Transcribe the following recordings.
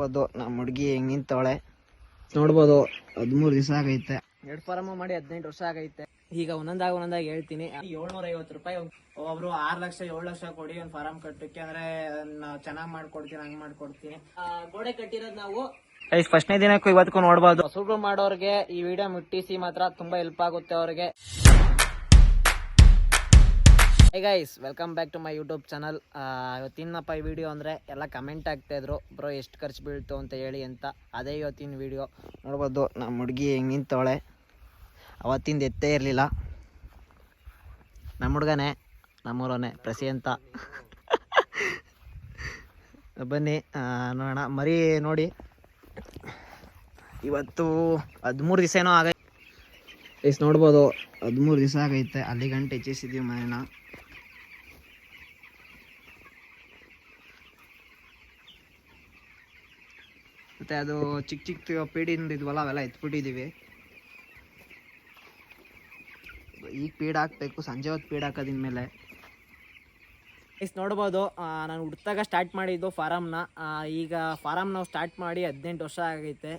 ನೋಡ್ಬೋದು ನಮ್ಮ ಹುಡುಗಿ ಹೆಂಗ್ ನಿಂತವಳೆ ನೋಡ್ಬೋದು. 13 ದಿವಸ ಆಗೈತೆ. 2 ಫಾರಮ್ ಮಾಡಿ 18 ವರ್ಷ ಆಗೈತೆ. ಈಗ ಒಂದೊಂದಾಗಿ ಹೇಳ್ತೀನಿ. 750 ರೂಪಾಯಿ ಒಬ್ರು 6 ಲಕ್ಷ 7 ಲಕ್ಷ ಕೊಡಿ ಒಂದು ಫಾರಂ ಕಟ್ಟಕ್ಕೆ, ಅಂದ್ರೆ ಚೆನ್ನಾಗ್ ಮಾಡ್ಕೊಡ್ತೀನಿ, ಹಂಗ್ ಮಾಡ್ಕೊಡ್ತೀನಿ. ಗೋಡೆ ಕಟ್ಟಿರೋದು ನಾವು ಫಸ್ಟ್ನೇ ದಿನಕ್ಕೂ ಇವತ್ತಿಗೂ ನೋಡ್ಬೋದು. ಹೊಸಬ್ರು ಮಾಡೋರ್ಗೆ ಈ ವಿಡಿಯೋ ಮುಟ್ಟಿಸಿ ಮಾತ್ರ ತುಂಬಾ ಹೆಲ್ಪ್ ಆಗುತ್ತೆ ಅವ್ರಿಗೆ. Hey guys, welcome back to my YouTube channel. ಇವತ್ತಿನಪ್ಪ ಈ ವಿಡಿಯೋ ಅಂದರೆ ಎಲ್ಲ ಕಮೆಂಟ್ ಆಗ್ತಾಯಿದ್ರು, ಬ್ರೋ ಎಷ್ಟು ಖರ್ಚು ಬೀಳ್ತು ಅಂತ ಹೇಳಿ ಅಂತ. ಅದೇ ಇವತ್ತಿನ ವಿಡಿಯೋ. ನೋಡ್ಬೋದು ನಮ್ಮ ಹುಡುಗಿ ಹೆಂಗೆ ನಿಂತವಳೆ. ಅವತ್ತಿಂದ ಎತ್ತೇ ಇರಲಿಲ್ಲ. ನಮ್ಮ ಹುಡುಗನೇ, ನಮ್ಮೂರವನೇ ಪ್ರಸಿ ಅಂತ. ಬನ್ನಿ ನೋಡೋಣ. ಮರಿ ನೋಡಿ, ಇವತ್ತು 13 ದಿವಸ ಏನೋ ಆಗೈತೆ. ಎಷ್ಟು ನೋಡ್ಬೋದು, 13 ದಿವಸ ಆಗೈತೆ. ಅಲ್ಲಿ ಗಂಟೆ ಹೆಚ್ಚಿಸಿದ್ದೀವಿ ಮನೇನ. ಮತ್ತು ಅದು ಚಿಕ್ಕ ಚಿಕ್ಕ ಪೀಡಿಂದ ಇದ್ವಲ್ಲ, ಅವೆಲ್ಲ ಎತ್ಬಿಟ್ಟಿದ್ದೀವಿ. ಈಗ ಪೀಡ್ ಹಾಕ್ಬೇಕು, ಸಂಜೆ ಹೊತ್ತು ಪೀಡ್ ಹಾಕೋದಿನ ಮೇಲೆ. ಇಷ್ಟು ನೋಡ್ಬೋದು, ನಾನು ಹುಡ್ತಾಗ ಸ್ಟಾರ್ಟ್ ಮಾಡಿದ್ದು ಫಾರಮ್ನ. ಈಗ ಫಾರಮ್ ನಾವು ಸ್ಟಾರ್ಟ್ ಮಾಡಿ 18 ವರ್ಷ ಆಗೈತೆ.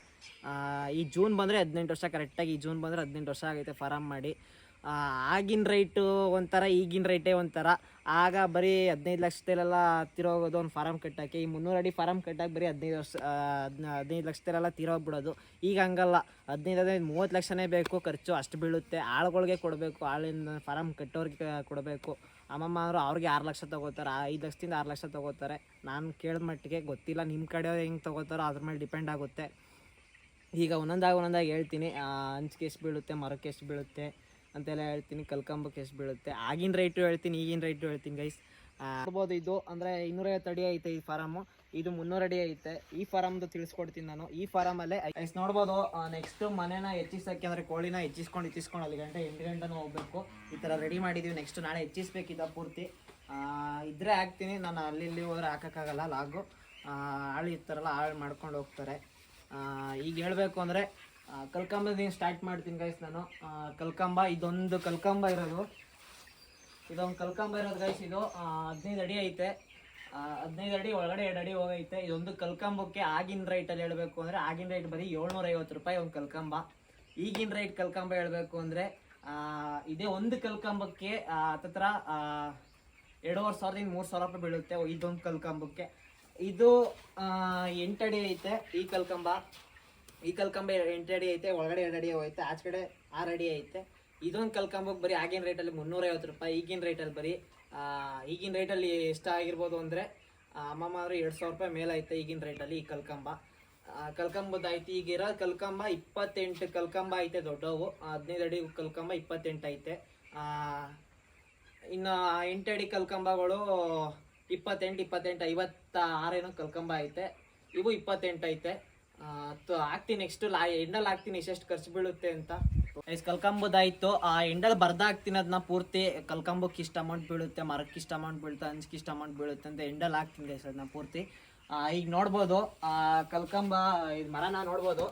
ಈ ಜೂನ್ ಬಂದರೆ 18 ವರ್ಷ ಕರೆಕ್ಟಾಗಿ. ಈ ಜೂನ್ ಬಂದರೆ 18 ವರ್ಷ ಆಗೈತೆ ಫಾರಮ್ ಮಾಡಿ. ಆಗಿನ ರೈಟು ಒಂಥರ, ಈಗಿನ ರೈಟೇ ಒಂಥರ. ಆಗ ಬರೀ 15 ಲಕ್ಷದಲ್ಲೆಲ್ಲ ತಿರೋಗೋದು ಒಂದು ಫಾರಮ್ ಕಟ್ಟೋಕ್ಕೆ. ಈ 300 ಅಡಿ ಫಾರಮ್ ಕಟ್ಟೋಕೆ ಬರೀ 15 ಲಕ್ಷದಲ್ಲೆಲ್ಲ ತಿರೋಗ್ಬಿಡೋದು. ಈಗ ಹಂಗಲ್ಲ, 15-30 ಲಕ್ಷನೇ ಬೇಕು ಖರ್ಚು, ಅಷ್ಟು ಬೀಳುತ್ತೆ. ಆಳುಗಳಿಗೆ ಕೊಡಬೇಕು, ಆಳಿನ ಫಾರಮ್ ಕಟ್ಟೋರಿಗೆ ಕೊಡಬೇಕು. ಅಮ್ಮಮ್ಮ ಅವರು ಅವ್ರಿಗೆ 6 ಲಕ್ಷ ತೊಗೋತಾರೆ, 5 ಲಕ್ಷದಿಂದ 6 ಲಕ್ಷ ತೊಗೋತಾರೆ. ನಾನು ಕೇಳಿದ ಮಟ್ಟಿಗೆ ಗೊತ್ತಿಲ್ಲ, ನಿಮ್ಮ ಕಡೆಯವ್ರು ಹೆಂಗೆ ತೊಗೋತಾರೋ ಅದ್ರ ಮೇಲೆ ಡಿಪೆಂಡ್ ಆಗುತ್ತೆ. ಈಗ ಒಂದೊಂದಾಗಿ ಹೇಳ್ತೀನಿ. ಹಂಚಿಗೆ ಎಷ್ಟು ಬೀಳುತ್ತೆ, ಮರಕ್ಕೆ ಎಷ್ಟು ಬೀಳುತ್ತೆ ಅಂತೆಲ್ಲ ಹೇಳ್ತೀನಿ. ಕಲ್ಕಂಬಕ್ಕೆ ಎಷ್ಟು ಬೀಳುತ್ತೆ, ಆಗಿನ ರೇಟು ಹೇಳ್ತೀನಿ, ಈಗಿನ ರೇಟು ಹೇಳ್ತೀನಿ ಗೈಸ್. ನೋಡ್ಬೋದು, ಇದು ಅಂದರೆ 250 ಅಡಿ ಐತೆ ಈ ಫಾರಮು. ಇದು 300 ಅಡಿ ಐತೆ. ಈ ಫಾರಮ್ದು ತಿಳಿಸ್ಕೊಡ್ತೀನಿ ನಾನು. ಈ ಫಾರಮಲ್ಲೇ ನೋಡ್ಬೋದು. ನೆಕ್ಸ್ಟ್ ಮನೇನ ಹೆಚ್ಚಿಸೋಕ್ಕೆ, ಅಂದರೆ ಕೋಳಿನ ಹೆಚ್ಚಿಸ್ಕೊಂಡು ಅಲ್ಲಿ ಗಂಟೆ 8 ಗಂಟೆನೂ ಹೋಗ್ಬೇಕು. ಈ ಥರ ರೆಡಿ ಮಾಡಿದ್ದೀವಿ. ನೆಕ್ಸ್ಟ್ ನಾಳೆ ಹೆಚ್ಚಿಸ್ಬೇಕಿದ್ದ ಪೂರ್ತಿ. ಇದ್ರೆ ಹಾಕ್ತೀನಿ, ನಾನು ಅಲ್ಲಿ ಹೋದ್ರೆ ಹಾಕೋಕ್ಕಾಗಲ್ಲ. ಲಾಗು ಆಳು ಇರ್ತಾರಲ್ಲ, ಆಳು ಮಾಡ್ಕೊಂಡು ಹೋಗ್ತಾರೆ. ಈಗ ಹೇಳಬೇಕು ಅಂದರೆ ಕಲ್ಕಂಬದಿಂದ ಸ್ಟಾರ್ಟ್ ಮಾಡ್ತೀನಿ ಗೈಸ್ ನಾನು. ಕಲ್ಕಂಬ, ಇದೊಂದು ಕಲ್ಕಂಬ ಇರೋದು. ಇದೊಂದು ಕಲ್ಕಂಬ ಇರೋದು ಗೈಸ್. ಇದು 15 ಅಡಿ ಐತೆ. 15 ಅಡಿ ಒಳಗಡೆ 2 ಅಡಿ ಹೋಗೈತೆ. ಇದೊಂದು ಕಲ್ಕಂಬಕ್ಕೆ ಆಗಿನ ರೈಟಲ್ಲಿ ಹೇಳಬೇಕು ಅಂದರೆ, ಆಗಿನ ರೈಟ್ ಬರೀ 750 ರೂಪಾಯಿ ಒಂದು ಕಲ್ಕಂಬ. ಈಗಿನ ರೈಟ್ ಕಲ್ಕಂಬ ಹೇಳಬೇಕು ಅಂದರೆ, ಇದೇ ಒಂದು ಕಲ್ಕಂಬಕ್ಕೆ ಹತ್ತತ್ರ 2,500 3,000 ರೂಪಾಯಿ ಬೀಳುತ್ತೆ ಇದೊಂದು ಕಲ್ಕಂಬಕ್ಕೆ. ಇದು 8 ಅಡಿ ಐತೆ ಈ ಕಲ್ಕಂಬ. 8 ಅಡಿ ಐತೆ, ಒಳಗಡೆ 2 ಅಡಿ ಹೋಯ್ತೆ, ಆಚೆ ಕಡೆ 6 ಅಡಿ ಐತೆ. ಇದೊಂದು ಕಲ್ಕಂಬಕ್ಕೆ ಬರೀ ಆಗಿನ ರೇಟಲ್ಲಿ 350 ರೂಪಾಯಿ. ಈಗಿನ ರೇಟಲ್ಲಿ ಬರೀ ಈಗಿನ ರೇಟಲ್ಲಿ ಎಷ್ಟಾಗಿರ್ಬೋದು ಅಂದರೆ, ಅಮ್ಮಮ್ಮ ಅಂದರೆ 2,000 ರೂಪಾಯಿ ಮೇಲೈತೆ ಈಗಿನ ರೇಟಲ್ಲಿ ಈ ಕಲ್ಕಂಬ. ಕಲ್ಕಂಬದ್ದಾಯ್ತು. ಈಗಿರೋ ಕಲ್ಕಂಬ 28 ಕಲ್ಕಂಬ ಐತೆ ದೊಡ್ಡವು. 15 ಅಡಿ ಕಲ್ಕಂಬ 28 ಐತೆ. ಇನ್ನು 8 ಅಡಿ ಕಲ್ಕಂಬಗಳು 28 56 ಏನೋ ಕಲ್ಕಂಬ ಐತೆ. ಇವು 28 ಐತೆ. ಹಾಕ್ತೀನಿ ನೆಕ್ಸ್ಟ್ ಎಂಡಲ್ಲಿ ಹಾಕ್ತೀನಿ ಎಷ್ಟೆಷ್ಟು ಖರ್ಚು ಬೀಳುತ್ತೆ ಅಂತ. ಕಲ್ಕಂಬದಾಯ್ತು. ಎಂಡಲ್ಲಿ ಬರ್ದಾಕ್ತೀನಿ ಅದನ್ನ ಪೂರ್ತಿ. ಕಲ್ಕಂಬಕ್ಕೆ ಇಷ್ಟು ಅಮೌಂಟ್ ಬೀಳುತ್ತೆ, ಮರಕ್ಕೆ ಇಷ್ಟು ಅಮೌಂಟ್ ಬೀಳುತ್ತೆ, ಹಂಚಿಗೆ ಇಷ್ಟು ಅಮೌಂಟ್ ಬೀಳುತ್ತೆ ಅಂತ ಎಂಡಲ್ಲಿ ಹಾಕ್ತೀನಿ ಗೈಸ್ ಅದನ್ನ ಪೂರ್ತಿ. ಈಗ ನೋಡ್ಬೋದು ಕಲ್ಕಂಬ ಇದು ಮರನ ನೋಡ್ಬೋದು.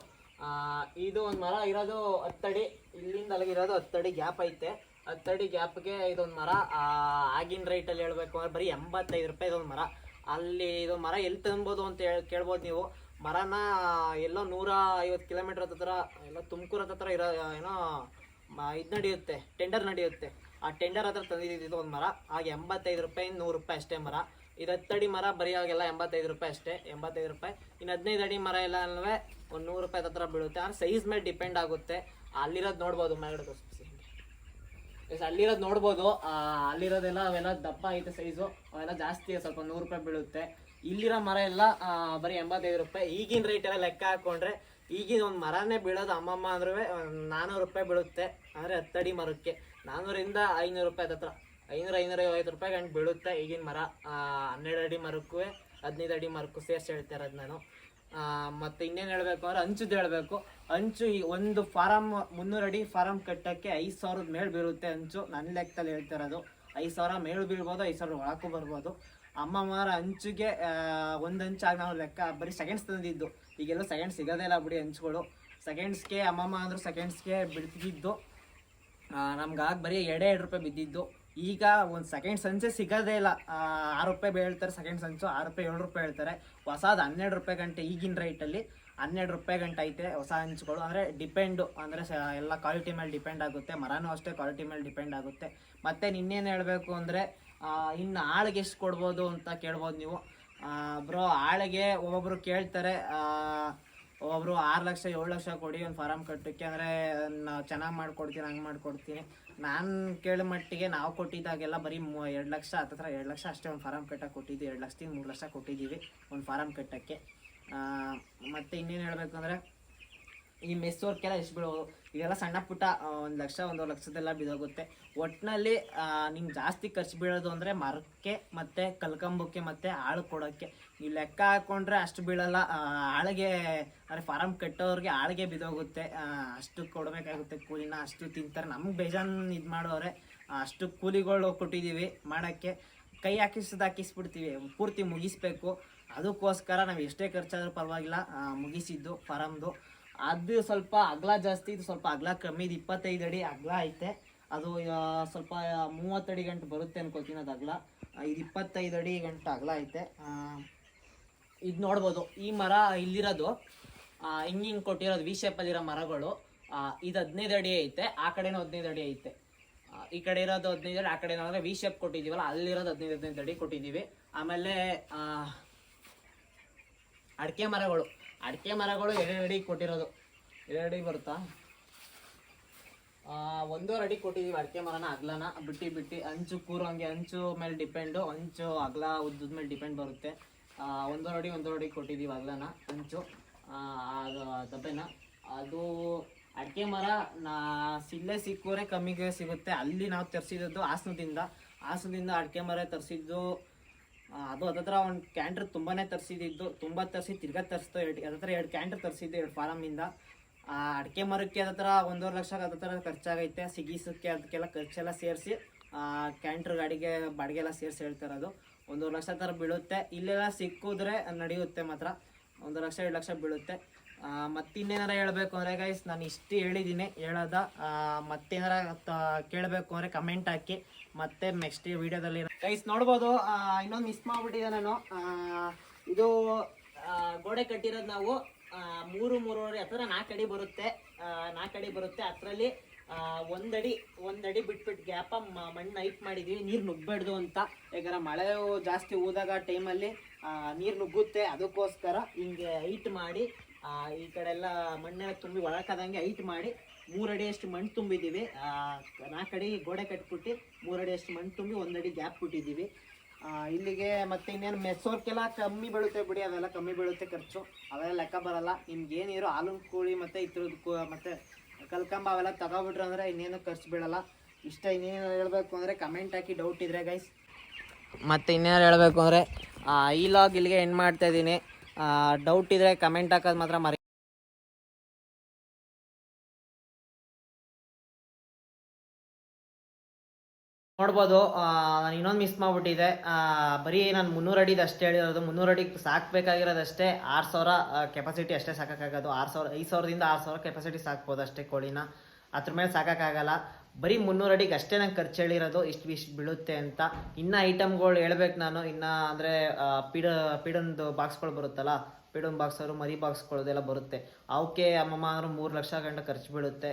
ಇದು ಒಂದು ಮರ ಇರೋದು 10 ಅಡಿ, ಇಲ್ಲಿಂದ ಅಲ್ಲಿಗಿರೋದು 10 ಅಡಿ ಗ್ಯಾಪ್ ಐತೆ. 10 ಅಡಿ ಗ್ಯಾಪ್ಗೆ ಇದೊಂದು ಮರ. ಆಗಿನ ರೈಟಲ್ಲಿ ಹೇಳ್ಬೇಕು ಅಂದ್ರೆ ಬರೀ 85 ರೂಪಾಯಿ ಇದೊಂದು ಮರ. ಅಲ್ಲಿ ಇದೊಂದು ಮರ ಎಲ್ಲಿ ತಂಬೋದು ಅಂತ ಕೇಳ್ಬೋದು ನೀವು. ಮರನ ಎಲ್ಲೋ 150 ಕಿಲೋಮೀಟ್ರ್ ಹತ್ರ, ಎಲ್ಲ ತುಮಕೂರು ಹತ್ರ ಇರೋ ಏನೋ ಇದು ನಡೆಯುತ್ತೆ, ಟೆಂಡರ್ ನಡೆಯುತ್ತೆ. ಆ ಟೆಂಡರ್ ಹತ್ರ ತಂದಿದ್ದು ಒಂದು ಮರ. ಹಾಗೆ 85 ರೂಪಾಯಿ 100 ರೂಪಾಯಿ ಅಷ್ಟೇ ಮರ. ಇದು 10 ಅಡಿ ಮರ ಬರೀ ಆಗೆಲ್ಲ 85 ರೂಪಾಯಿ ಅಷ್ಟೇ, 85 ರೂಪಾಯಿ. ಇನ್ನು 15 ಅಡಿ ಮರ ಎಲ್ಲ ಅಲ್ವೇ ಒಂದು 100 ರೂಪಾಯಿ ಹತ್ರ ಬೀಳುತ್ತೆ. ಅಂದರೆ ಸೈಜ್ ಮೇಲೆ ಡಿಪೆಂಡ್ ಆಗುತ್ತೆ. ಅಲ್ಲಿರೋದು ನೋಡ್ಬೋದು, ಮೇಲ್ಗಡೆ ತೋರಿಸ್ತೀನಿ. ಅಲ್ಲಿರೋದು ನೋಡ್ಬೋದು. ಅಲ್ಲಿರೋದೆಲ್ಲ ಅವೆಲ್ಲ ದಪ್ಪ ಐತೆ ಸೈಜು, ಅವೆಲ್ಲ ಜಾಸ್ತಿ, ಸ್ವಲ್ಪ 100 ರೂಪಾಯಿ ಬೀಳುತ್ತೆ. ಇಲ್ಲಿರೋ ಮರ ಎಲ್ಲ ಬರೀ 85 ರೂಪಾಯಿ. ಈಗಿನ ರೇಟ್ ಎಲ್ಲ ಲೆಕ್ಕ ಹಾಕ್ಕೊಂಡ್ರೆ ಈಗಿನ ಒಂದು ಮರನೇ ಬೀಳೋದು ಅಮ್ಮಮ್ಮ ಅಂದ್ರೆ 400 ರೂಪಾಯಿ ಬೀಳುತ್ತೆ. ಅಂದರೆ 10 ಅಡಿ ಮರಕ್ಕೆ 400ರಿಂದ 500 ರೂಪಾಯಿ ಹತ್ರ, 500-550 ರೂಪಾಯಿ ಗಂಟು ಬೀಳುತ್ತೆ ಈಗಿನ ಮರ. 12 ಅಡಿ ಮರಕ್ಕೂ 15 ಅಡಿ ಮರಕ್ಕೂ ಸೇರಿಸಿ ಹೇಳ್ತಾ ಇರೋದು ನಾನು. ಮತ್ತು ಇನ್ನೇನು ಹೇಳಬೇಕು ಅಂದರೆ ಹಂಚುದು ಹೇಳಬೇಕು. ಹಂಚು ಈ ಒಂದು ಫಾರಮ್ 300 ಅಡಿ ಫಾರಮ್ ಕಟ್ಟೋಕ್ಕೆ 5,000 ಮೇಲೆ ಬೀಳುತ್ತೆ ಹಂಚು. ನನ್ನ ಲೆಕ್ಕದಲ್ಲಿ ಹೇಳ್ತಾ ಇರೋದು 5,000 ಮೇಲೂ ಬೀಳ್ಬೋದು, 5,000 ಒಳಕ್ಕೂ ಬರ್ಬೋದು. ಅಮ್ಮಮ್ಮರ ಹಂಚಿಗೆ ಒಂದು ಹಂಚಾಗಿ ನಾವು ಲೆಕ್ಕ ಬರೀ ಸೆಕೆಂಡ್ಸ್ ತಂದಿದ್ದು. ಈಗೆಲ್ಲ ಸೆಕೆಂಡ್ಸ್ ಸಿಗೋದೇ ಇಲ್ಲ ಬಿಡಿ ಹಂಚ್ಗಳು. ಸೆಕೆಂಡ್ಸ್ಗೆ ಅಮ್ಮಮ್ಮ ಅಂದರು ಸೆಕೆಂಡ್ಸ್ಗೆ ಬಿಡ್ತಿದ್ದು. ನಮ್ಗೆ ಆಗ ಬರೀ 2 ರೂಪಾಯಿ ಬಿದ್ದಿದ್ದು. ಈಗ ಒಂದು ಸೆಕೆಂಡ್ ಸಂಚೆ ಸಿಗೋದೇ ಇಲ್ಲ. 6 ರೂಪಾಯಿ ಹೇಳ್ತಾರೆ ಸೆಕೆಂಡ್ ಸಂಚು, 6 ರೂಪಾಯಿ 7 ರೂಪಾಯಿ ಹೇಳ್ತಾರೆ. ಹೊಸದು 12 ರೂಪಾಯಿ ಗಂಟೆ ಈಗಿನ ರೈಟಲ್ಲಿ 12 ರೂಪಾಯಿ ಗಂಟೆ ಐತೆ ಹೊಸ ಹಂಚುಗಳು. ಅಂದರೆ ಡಿಪೆಂಡು, ಅಂದರೆ ಎಲ್ಲ ಕ್ವಾಲಿಟಿ ಮೇಲೆ ಡಿಪೆಂಡ್ ಆಗುತ್ತೆ. ಮರನೂ ಅಷ್ಟೇ ಕ್ವಾಲಿಟಿ ಮೇಲೆ ಡಿಪೆಂಡ್ ಆಗುತ್ತೆ. ಮತ್ತು ಇನ್ನೇನು ಹೇಳಬೇಕು ಅಂದರೆ ಇನ್ನು ಆಳಿಗೆ ಎಷ್ಟು ಕೊಡ್ಬೋದು ಅಂತ ಕೇಳ್ಬೋದು ನೀವು. ಬ್ರೋ ಆಳಿಗೆ ಒಬ್ಬೊಬ್ರು ಕೇಳ್ತಾರೆ, ಒಬ್ಬೊಬ್ರು 6 ಲಕ್ಷ 7 ಲಕ್ಷ ಕೊಡಿ ಒಂದು ಫಾರಮ್ ಕಟ್ಟೋಕ್ಕೆ, ಅಂದರೆ ನಾವು ಚೆನ್ನಾಗಿ ಮಾಡ್ಕೊಡ್ತೀನಿ ಹಂಗೆ ಮಾಡ್ಕೊಡ್ತೀನಿ. ನಾನು ಕೇಳೋ ಮಟ್ಟಿಗೆ ನಾವು ಕೊಟ್ಟಿದ್ದಾಗೆಲ್ಲ ಬರೀ 2 ಲಕ್ಷ ಹತ್ತಿರ 2 ಲಕ್ಷ ಅಷ್ಟೇ ಒಂದು ಫಾರಮ್ ಕಟ್ಟಕ್ಕೆ ಕೊಟ್ಟಿದ್ದೀವಿ. 2 ಲಕ್ಷದಿಂದ 3 ಲಕ್ಷ ಕೊಟ್ಟಿದ್ದೀವಿ ಒಂದು ಫಾರಮ್ ಕಟ್ಟೋಕ್ಕೆ. ಮತ್ತು ಇನ್ನೇನು ಹೇಳಬೇಕು ಅಂದರೆ ಈ ಮೆಸ್ ವರ್ಕೆಲ್ಲ ಎಷ್ಟು ಬೀಳೋದು, ಇದೆಲ್ಲ ಸಣ್ಣ ಪುಟ್ಟ 1 ಲಕ್ಷ 1.5 ಲಕ್ಷದೆಲ್ಲ ಬಿದ್ದೋಗುತ್ತೆ. ಒಟ್ಟಿನಲ್ಲಿ ನಿಮ್ಗೆ ಜಾಸ್ತಿ ಖರ್ಚು ಬೀಳೋದು ಅಂದರೆ ಮರಕ್ಕೆ ಮತ್ತು ಕಲ್ಕಂಬಕ್ಕೆ ಮತ್ತು ಆಳು ಕೊಡೋಕ್ಕೆ. ನೀವು ಲೆಕ್ಕ ಹಾಕ್ಕೊಂಡ್ರೆ ಅಷ್ಟು ಬೀಳಲ್ಲ. ಆಳಿಗೆ ಅಂದರೆ ಫಾರಮ್ ಕಟ್ಟೋರಿಗೆ ಆಳಿಗೆ ಬಿದ್ದೋಗುತ್ತೆ. ಅಷ್ಟು ಕೊಡಬೇಕಾಗುತ್ತೆ ಕೂಲಿನ, ಅಷ್ಟು ತಿಂತಾರೆ. ನಮ್ಗೆ ಬೇಜಾನ್ ಇದು ಮಾಡೋರೆ, ಅಷ್ಟು ಕೂಲಿಗಳು ಕೊಟ್ಟಿದ್ದೀವಿ ಮಾಡೋಕ್ಕೆ. ಕೈ ಹಾಕಿಸ್ಬಿಡ್ತೀವಿ, ಪೂರ್ತಿ ಮುಗಿಸ್ಬೇಕು. ಅದಕ್ಕೋಸ್ಕರ ನಾವು ಎಷ್ಟೇ ಖರ್ಚಾದರೂ ಪರವಾಗಿಲ್ಲ ಮುಗಿಸಿದ್ದು ಫಾರಮ್ದು. ಅದು ಸ್ವಲ್ಪ ಅಗಲ ಜಾಸ್ತಿ, ಇದು ಸ್ವಲ್ಪ ಅಗಲ ಕಮ್ಮಿ. ಇದು 25 ಅಡಿ ಅಗಲ ಐತೆ. ಅದು ಸ್ವಲ್ಪ 30 ಅಡಿ ಗಂಟು ಬರುತ್ತೆ ಅನ್ಕೋತೀನಿ ಅದು ಅಗಲ. ಇದು 25 ಅಡಿ ಗಂಟು ಅಗಲ ಐತೆ. ಇದು ನೋಡ್ಬೋದು, ಈ ಮರ ಇಲ್ಲಿರೋದು ಹಿಂಗೆ ಕೊಟ್ಟಿರೋದು ವಿ ಶೇಪಲ್ಲಿರೋ ಮರಗಳು. ಇದು 15 ಅಡಿ ಐತೆ, ಆ ಕಡೆನೂ 15 ಅಡಿ ಐತೆ. ಈ ಕಡೆ ಇರೋದು 15 ಅಡಿ, ಆ ಕಡೆ ನಾವು ವಿ ಶೇಪ್ ಕೊಟ್ಟಿದ್ದೀವಲ್ಲ ಅಲ್ಲಿರೋದು 15 ಅಡಿ ಕೊಟ್ಟಿದ್ದೀವಿ. ಆಮೇಲೆ ಅಡಿಕೆ ಮರಗಳು 2 ಅಡಿ ಕೊಟ್ಟಿರೋದು. 2 ಅಡಿ ಬರುತ್ತಾ, 1.5 ಅಡಿ ಕೊಟ್ಟಿದ್ದೀವಿ ಅಡಿಕೆ ಮರನ. ಅಗ್ಲನ ಬಿಟ್ಟು ಅಂಚು ಕೂರು ಹಂಗೆ ಅಂಚು ಮೇಲೆ ಡಿಪೆಂಡು, ಅಂಚು ಅಗ್ಲ ಉದ್ದದ ಮೇಲೆ ಡಿಪೆಂಡ್ ಬರುತ್ತೆ. 1.5 ಅಡಿ ಕೊಟ್ಟಿದ್ದೀವಿ ಅಗ್ಲನ ಅಂಚು. ಅದು ದಬ್ಬೆನ ಅದು ಅಡಿಕೆ ಮರ ಸಿಲ್ಲೇ ಸಿಕ್ಕೂರೆ ಕಮ್ಮಿಗೆ ಸಿಗುತ್ತೆ. ಅಲ್ಲಿ ನಾವು ತರಿಸಿದ್ದು ಹಾಸನದಿಂದ ಅಡಿಕೆ ಮರ ತರಿಸಿದ್ದು. ಅದು ಹತ್ರ ಒಂದು ಕ್ಯಾಂಟ್ರ್ ತುಂಬಾ ತರಿಸಿದ್ದು, ತುಂಬ ತರಿಸಿ ತಿರ್ಗಾ ತರಿಸ್ತು. ಹತ್ರ 2 ಕ್ಯಾಂಟ್ರ್ ತರಿಸಿದ್ದು 2 ಫಾರಮ್ಮಿಂದ. ಅಡಿಕೆ ಮರಕ್ಕೆ ಹತ್ರ 1.5 ಲಕ್ಷ ಹತ್ರ ಖರ್ಚಾಗೈತೆ. ಸಿಗೀಸಕ್ಕೆ ಅದಕ್ಕೆಲ್ಲ ಖರ್ಚೆಲ್ಲ ಸೇರಿಸಿ ಕ್ಯಾಂಟ್ರ್ ಗಾಡಿಗೆ ಬಾಡಿಗೆ ಎಲ್ಲ ಸೇರಿಸಿ ಹೇಳ್ತಾರದು 1.5 ಲಕ್ಷ ಥರ ಬೀಳುತ್ತೆ. ಇಲ್ಲೆಲ್ಲ ಸಿಕ್ಕಿದ್ರೆ ನಡೆಯುತ್ತೆ, ಮಾತ್ರ 1 ಲಕ್ಷ 2 ಲಕ್ಷ ಬೀಳುತ್ತೆ. ಮತ್ತಿನ್ನೇನಾರ ಹೇಳಬೇಕು ಅಂದರೆ ಗೈಸ್ ನಾನು ಇಷ್ಟು ಹೇಳಿದ್ದೀನಿ. ಮತ್ತೇನಾರ ಕೇಳಬೇಕು ಅಂದರೆ ಕಮೆಂಟ್ ಹಾಕಿ. ಮತ್ತೆ ನೆಕ್ಸ್ಟ್ ವಿಡಿಯೋದಲ್ಲಿ ಗೈಸ್ ನೋಡ್ಬೋದು. ಇನ್ನೊಂದು ಮಿಸ್ ಮಾಡಿಬಿಟ್ಟಿದೆ ನಾನು. ಇದು ಗೋಡೆ ಕಟ್ಟಿರೋದು ನಾವು 3.5 ಹತ್ರ 4 ಅಡಿ ಬರುತ್ತೆ. 4 ಅಡಿ ಬರುತ್ತೆ. ಅದರಲ್ಲಿ 1 ಅಡಿ ಬಿಟ್ಬಿಟ್ಟು ಗ್ಯಾಪ ಮಣ್ಣು ಹೈಟ್ ಮಾಡಿದ್ವಿ, ನೀರು ನುಗ್ಬೇಡ್ದು ಅಂತ. ಯಾಕಂದ್ರೆ ಮಳೆ ಜಾಸ್ತಿ ಊದಾಗ ಟೈಮಲ್ಲಿ ನೀರು ನುಗ್ಗುತ್ತೆ. ಅದಕ್ಕೋಸ್ಕರ ಹಿಂಗೆ ಹೈಟ್ ಮಾಡಿ ಈ ಕಡೆ ಎಲ್ಲ ಮಣ್ಣೆಲ್ಲ ತುಂಬಿ ಒಳಕಾದಂಗೆ ಹೈಟ್ ಮಾಡಿ 3 ಅಡಿಯಷ್ಟು ಮಣ್ಣು ತುಂಬಿದ್ದೀವಿ. 4 ಅಡಿ ಗೋಡೆ ಕಟ್ಬಿಟ್ಟು 3 ಅಡಿಯಷ್ಟು ಮಣ್ಣು ತುಂಬಿ 1 ಅಡಿ ಗ್ಯಾಪ್ ಬಿಟ್ಟಿದ್ದೀವಿ. ಇಲ್ಲಿಗೆ ಮತ್ತೆ ಇನ್ನೇನು ಮೆಸ್ಸೋರ್ಕೆಲ್ಲ ಕಮ್ಮಿ ಬೀಳುತ್ತೆ ಬಿಡಿ, ಅವೆಲ್ಲ ಕಮ್ಮಿ ಬೀಳುತ್ತೆ ಖರ್ಚು, ಅವೆಲ್ಲ ಲೆಕ್ಕ ಬರಲ್ಲ. ನಿಮ್ಗೆ ಏನಿರೋ ಹಾಲಿನ ಕೋಳಿ ಮತ್ತು ಇದ್ರದ್ದು ಮತ್ತು ಕಲ್ಕಂಬ ಅವೆಲ್ಲ ತಗೊಬಿಟ್ರೆ ಅಂದರೆ ಇನ್ನೇನು ಖರ್ಚು ಬೀಳಲ್ಲ. ಇನ್ನೇನು ಹೇಳಬೇಕು ಅಂದರೆ ಕಮೆಂಟ್ ಹಾಕಿ ಡೌಟ್ ಇದ್ದರೆ ಗೈಸ್. ಮತ್ತು ಇನ್ನೇನು ಹೇಳಬೇಕು ಅಂದರೆ ಈ ಲಾಗ್ ಇಲ್ಲಿಗೆ ಎಂಡ್ ಮಾಡ್ತಾಯಿದ್ದೀನಿ. ಡೌಟ್ ಇದ್ದರೆ ಕಮೆಂಟ್ ಹಾಕೋದು ಮಾತ್ರ ಮರಿ. ನೋಡ್ಬೋದು ನಾನು ಇನ್ನೊಂದು ಮಿಸ್ ಮಾಡಿಬಿಟ್ಟಿದೆ. ಬರೀ ನಾನು 300 ಅಡಿದು ಅಷ್ಟೇ ಹೇಳಿರೋದು. 300 ಅಡಿಗೆ ಸಾಕಬೇಕಾಗಿರೋದಷ್ಟೇ 6,000 ಕೆಪಾಸಿಟಿ ಅಷ್ಟೇ ಸಾಕೋಕ್ಕಾಗೋದು. 5,000ದಿಂದ 6,000 ಕೆಪಾಸಿಟಿ ಸಾಕ್ಬೋದು ಅಷ್ಟೇ ಕೋಳಿನ. ಅದ್ರ ಮೇಲೆ ಸಾಕೋಕ್ಕಾಗಲ್ಲ. ಬರೀ 300 ಅಡಿಗೆ ಅಷ್ಟೇ ನಂಗೆ ಖರ್ಚು ಹೇಳಿರೋದು, ಇಷ್ಟು ಬೀಳುತ್ತೆ ಅಂತ. ಇನ್ನೂ ಐಟಮ್ಗಳು ಹೇಳ್ಬೇಕು ನಾನು. ಇನ್ನು ಅಂದರೆ ಪೀಡೊಂದು ಬಾಕ್ಸ್ಗಳು ಬರುತ್ತಲ್ಲ, ಪೀಡೊಂದು ಬಾಕ್ಸರು ಮರಿ ಬಾಕ್ಸ್ಗಳದೆಲ್ಲ ಬರುತ್ತೆ. ಅವಕ್ಕೆ ಅಮ್ಮಮ್ಮ ಅಂದ್ರೆ 3 ಲಕ್ಷ ಗಂಟೆ ಖರ್ಚು ಬೀಳುತ್ತೆ.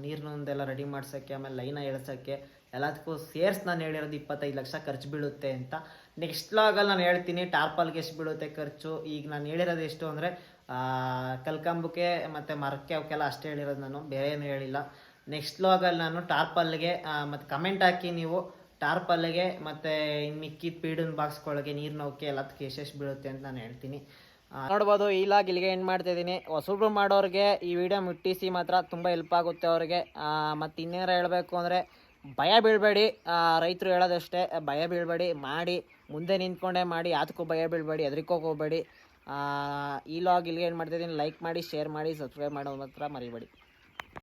ನೀರಿನೊಂದೆಲ್ಲ ರೆಡಿ ಮಾಡ್ಸೋಕ್ಕೆ, ಆಮೇಲೆ ಲೈನ ಇಳಿಸೋಕ್ಕೆ ಎಲ್ಲದಕ್ಕೂ ಸೇರಿಸಿ ನಾನು ಹೇಳಿರೋದು 25 ಲಕ್ಷ ಖರ್ಚು ಬೀಳುತ್ತೆ ಅಂತ. ನೆಕ್ಸ್ಟ್ ಲಾಗಲ್ಲಿ ನಾನು ಹೇಳ್ತೀನಿ ಟಾರ್ಪಲ್ಗೆ ಎಷ್ಟು ಬೀಳುತ್ತೆ ಖರ್ಚು. ಈಗ ನಾನು ಹೇಳಿರೋದು ಎಷ್ಟು ಅಂದರೆ ಕಲ್ಕಂಬಕ್ಕೆ ಮತ್ತು ಮರಕ್ಕೆ ಅವಕ್ಕೆಲ್ಲ ಅಷ್ಟೇ ಹೇಳಿರೋದು ನಾನು, ಬೇರೆ ಏನೂ ಹೇಳಿಲ್ಲ. ನೆಕ್ಸ್ಟ್ ಲಾಗಲ್ಲಿ ನಾನು ಟಾರ್ಪಲ್ಗೆ ಮತ್ತು ಕಮೆಂಟ್ ಹಾಕಿ ನೀವು ಟಾರ್ಪಲ್ಗೆ ಮತ್ತು ಇನ್ನು ಮಿಕ್ಕಿದ ಪೀಡನ್ ಬಾಕ್ಸ್ಗಳಿಗೆ ನೀರು ನೌಕೆ ಎಲ್ಲದಕ್ಕೆ ಎಷ್ಟೆಷ್ಟು ಬೀಳುತ್ತೆ ಅಂತ ನಾನು ಹೇಳ್ತೀನಿ. ನೋಡ್ಬೋದು ಈ ಲಾಗ್ ಇಲ್ಲಿಗೆ ಎಂಡ್ ಮಾಡ್ತಾಯಿದ್ದೀನಿ. ಹೊಸಬ್ರು ಮಾಡೋರಿಗೆ ಈ ವಿಡಿಯೋ ಮುಟ್ಟಿಸಿ ಮಾತ್ರ ತುಂಬ ಹೆಲ್ಪ್ ಆಗುತ್ತೆ ಅವ್ರಿಗೆ. ಮತ್ತು ಇನ್ನೇನಾರ ಹೇಳಬೇಕು ಅಂದರೆ ಭಯ ಬೀಳಬೇಡಿ. ರೈತರು ಹೇಳೋದಷ್ಟೇ, ಭಯ ಬೀಳಬೇಡಿ, ಮಾಡಿ ಮುಂದೆ ನಿಂತ್ಕೊಂಡೇ ಮಾಡಿ. ಯಾತಕ್ಕೂ ಭಯ ಬೀಳಬೇಡಿ, ಹೆದರಿಕೋಕೆ ಹೋಗಬೇಡಿ. ಈ ಲಾಗ್ ಇಲ್ಲಿಗೆ ಏನು ಮಾಡ್ತಾಯಿದ್ದೀನಿ. ಲೈಕ್ ಮಾಡಿ, ಶೇರ್ ಮಾಡಿ, ಸಬ್ಸ್ಕ್ರೈಬ್ ಮಾಡೋದು ಮಾತ್ರ ಮರಿಬೇಡಿ.